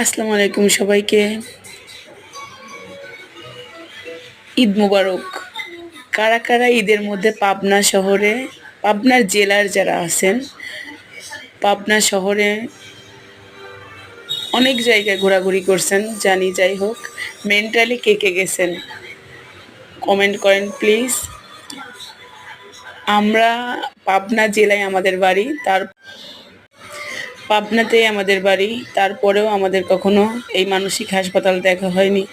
আসসালামু আলাইকুম সবাইকে। ঈদ মোবারক। কারা কারা ঈদের মধ্যে পাবনা শহরে, পাবনার জেলার যারা আছেন, পাবনা শহরে অনেক জায়গায় ঘোরাঘুরি করছেন জানি, যাই হোক মেন্টালি কে কে গেছেন কমেন্ট করেন প্লিজ। আমরা পাবনা জেলায় আমাদের বাড়ি, পাবনাতেই আমাদের বাড়ি, তারপরেও আমাদের কখনো এই মানসিক হাসপাতাল দেখা হয়নি।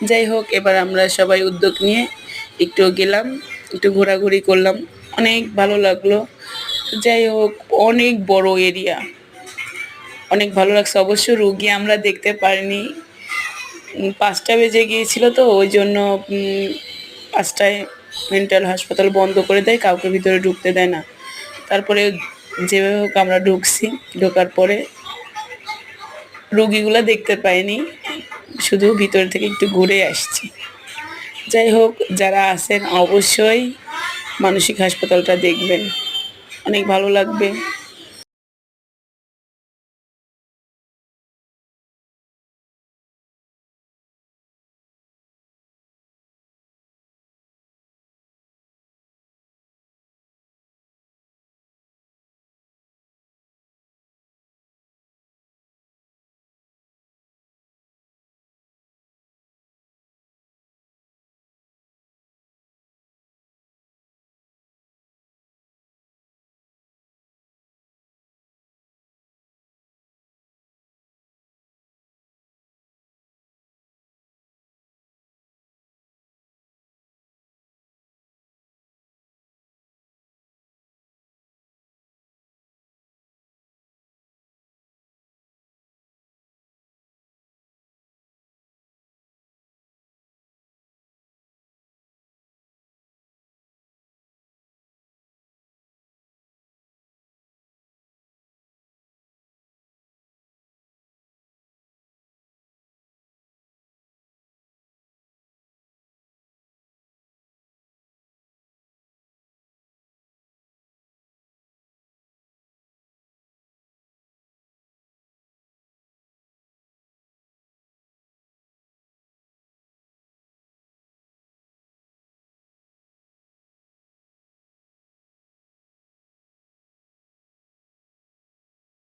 যাই হোক, এবার আমরা সবাই উদ্যোগ নিয়ে একটু গেলাম, একটু ঘোরাঘুরি করলাম, অনেক ভালো লাগলো। যাই হোক, অনেক বড় এরিয়া, অনেক ভালো লাগছে। অবশ্য রুগী আমরা দেখতে পারিনি, 5টা বেজে গিয়েছিল, তো ওই জন্য 5টায় মেন্টাল হাসপাতাল বন্ধ করে দেয়, কাউকে ভিতরে ঢুকতে দেয় না। তারপরে যেভাবে হোক আমরা ঢুকছি, ঢোকার পরে রোগীগুলা দেখতে পাইনি, শুধু ভিতর থেকে একটু ঘুরে আসছি। যাই হোক, যারা আছেন অবশ্যই মানসিক হাসপাতালটা দেখবেন, অনেক ভালো লাগবে।